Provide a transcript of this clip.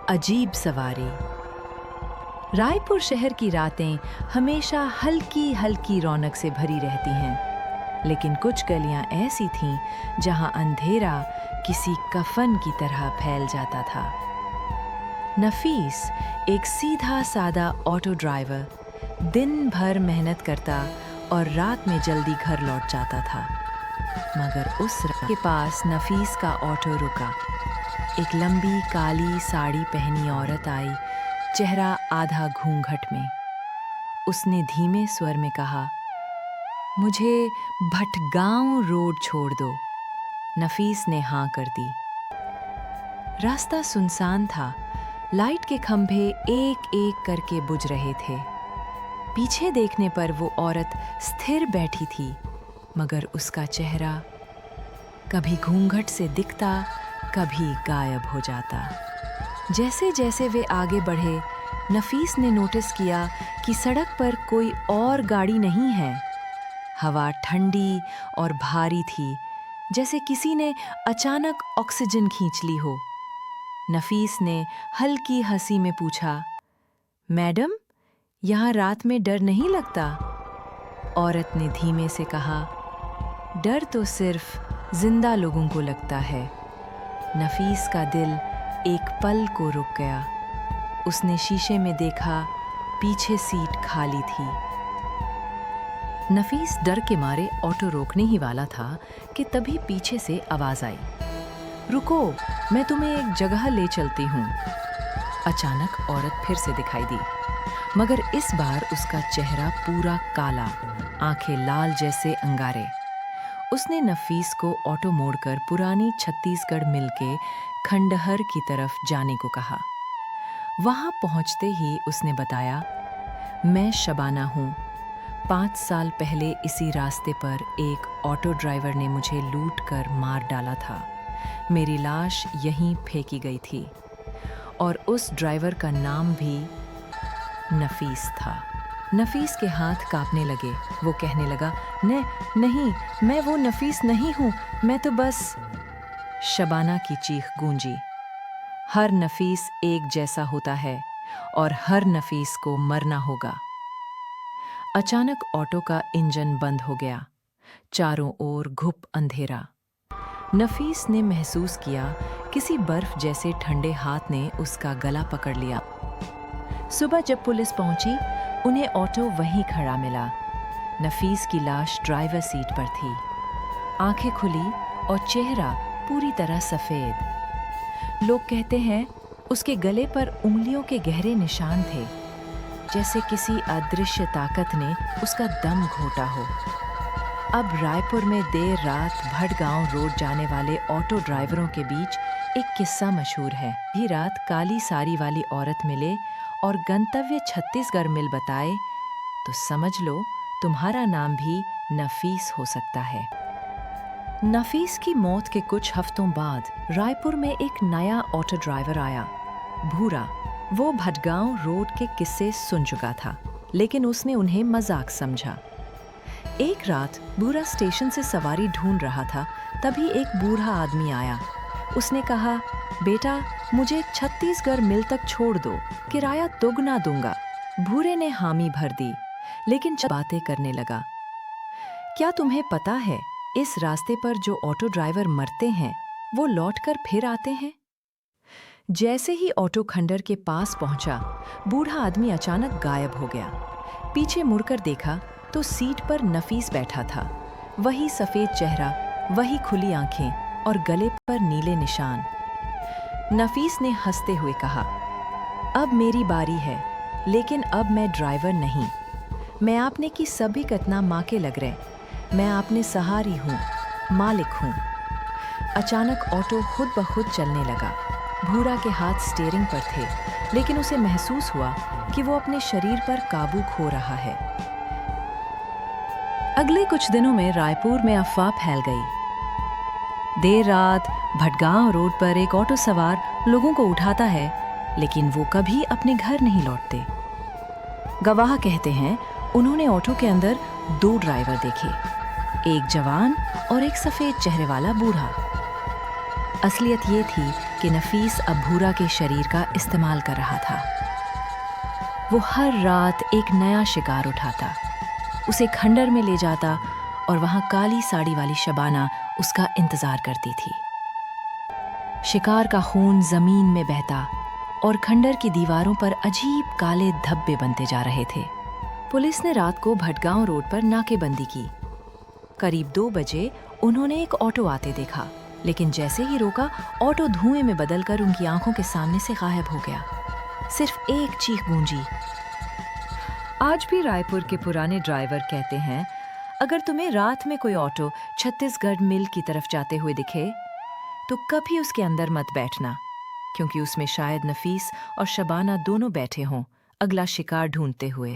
अजीब सवारी। रायपुर शहर की रातें हमेशा हल्की हल्की रौनक से भरी रहती हैं, लेकिन कुछ गलियां ऐसी थीं जहां अंधेरा किसी कफन की तरह फैल जाता था। नफीस एक सीधा सादा ऑटो ड्राइवर, दिन भर मेहनत करता और रात में जल्दी घर लौट जाता था। मगर उस रात के पास नफीस का ऑटो रुका। एक लंबी काली साड़ी पहनी औरत आई, चेहरा आधा घूंघट में। उसने धीमे स्वर में कहा, मुझे भटगांव रोड छोड़ दो। नफीस ने हाँ कर दी। रास्ता सुनसान था, लाइट के खंभे एक एक करके बुझ रहे थे। पीछे देखने पर वो औरत स्थिर बैठी थी, मगर उसका चेहरा कभी घूंघट से दिखता, कभी गायब हो जाता। जैसे जैसे वे आगे बढ़े, नफीस ने नोटिस किया कि सड़क पर कोई और गाड़ी नहीं है। हवा ठंडी और भारी थी, जैसे किसी ने अचानक ऑक्सीजन खींच ली हो। नफीस ने हल्की हंसी में पूछा, मैडम, यहाँ रात में डर नहीं लगता? औरत ने धीमे से कहा, डर तो सिर्फ जिंदा लोगों को लगता है। नफीस का दिल एक पल को रुक गया। उसने शीशे में देखा, पीछे सीट खाली थी। नफीस डर के मारे ऑटो रोकने ही वाला था कि तभी पीछे से आवाज आई, रुको, मैं तुम्हें एक जगह ले चलती हूँ। अचानक औरत फिर से दिखाई दी, मगर इस बार उसका चेहरा पूरा काला, आंखें लाल जैसे अंगारे। उसने नफीस को ऑटो मोड़कर पुरानी छत्तीसगढ़ मिल के खंडहर की तरफ जाने को कहा। वहां पहुंचते ही उसने बताया, मैं शबाना हूं। 5 साल पहले इसी रास्ते पर एक ऑटो ड्राइवर ने मुझे लूट कर मार डाला था। मेरी लाश यहीं फेंकी गई थी और उस ड्राइवर का नाम भी नफीस था। नफीस के हाथ कांपने लगे। वो कहने लगा, नहीं, मैं वो नफीस नहीं हूं, मैं तो बस। शबाना की चीख गूंजी, हर नफीस एक जैसा होता है और हर नफीस को मरना होगा। अचानक ऑटो का इंजन बंद हो गया। चारों ओर घुप अंधेरा। नफीस ने महसूस किया किसी बर्फ जैसे ठंडे हाथ ने उसका गला पकड़ लिया। सुबह जब पुलिस पहुंची, उन्हें ऑटो वहीं खड़ा मिला। नफीस की लाश ड्राइवर सीट पर थी, आंखें खुली और चेहरा पूरी तरह सफेद। लोग कहते हैं उसके गले पर उंगलियों के गहरे निशान थे, जैसे किसी अदृश्य ताकत ने उसका दम घोटा हो। अब रायपुर में देर रात भटगांव रोड जाने वाले ऑटो ड्राइवरों के बीच एक किस्सा मशहूर है। भी रात काली साड़ी वाली औरत मिले और गंतव्य छत्तीसगढ़ मिल बताए तो समझ लो तुम्हारा नाम भी नफीस हो सकता है। नफीस की मौत के कुछ हफ्तों बाद रायपुर में एक नया ऑटो ड्राइवर आया, भूरा। वो भटगांव रोड के किस्से सुन चुका था, लेकिन उसने उन्हें मजाक समझा। एक रात भूरा स्टेशन से सवारी ढूंढ रहा था, तभी एक बूढ़ा आदमी आया। उसने कहा, बेटा, मुझे छत्तीसगढ़ मिल तक छोड़ दो, किराया दोगुना दूंगा। भूरे ने हामी भर दी, लेकिन बातें करने लगा। क्या तुम्हें पता है, इस रास्ते पर जो ऑटो ड्राइवर मरते हैं वो लौटकर फिर आते हैं? जैसे ही ऑटो खंडर के पास पहुंचा, बूढ़ा आदमी अचानक गायब हो गया। पीछे मुड़कर देखा तो सीट पर नफीस बैठा था। वही सफेद चेहरा, वही खुली आंखें और गले पर नीले निशान। नफीस ने हंसते हुए कहा, अब मेरी बारी है, लेकिन अब मैं ड्राइवर नहीं। मैं आपने की सभी घटना माँ के लग रहे। मैं आपने सहारी हूँ, मालिक हूँ। अचानक ऑटो खुद ब खुद चलने लगा। भूरा के हाथ स्टीयरिंग पर थे, लेकिन उसे महसूस हुआ कि वो अपने शरीर पर काबू खो रहा है। अगले कुछ दिनों में रायपुर में अफवाह फैल गई। देर रात भटगांव रोड पर एक ऑटो सवार लोगों को उठाता है, लेकिन वो कभी अपने घर नहीं लौटते। गवाह कहते हैं उन्होंने ऑटो के अंदर 2 ड्राइवर देखे, एक जवान और एक सफेद चेहरे वाला बूढ़ा। असलियत ये थी कि नफीस अब भूरा के शरीर का इस्तेमाल कर रहा था। वो हर रात एक नया शिकार उठाता, उसे खंडर में ले जाता और वहां काली साड़ी वाली शबाना उसका इंतजार करती थी। शिकार का खून जमीन में बहता और खंडर की दीवारों पर अजीब काले धब्बे बनते जा रहे थे। पुलिस ने रात को भटगांव रोड पर नाकेबंदी की। करीब 2 बजे उन्होंने एक ऑटो आते देखा, लेकिन जैसे ही रोका, ऑटो धुएं में बदलकर उनकी आंखों के सामने से गायब हो गया। सिर्फ एक चीख गूंजी। आज भी रायपुर के पुराने ड्राइवर कहते हैं, अगर तुम्हें रात में कोई ऑटो छत्तीसगढ़ मिल की तरफ जाते हुए दिखे तो कभी उसके अंदर मत बैठना, क्योंकि उसमें शायद नफीस और शबाना दोनों बैठे हों, अगला शिकार ढूंढते हुए।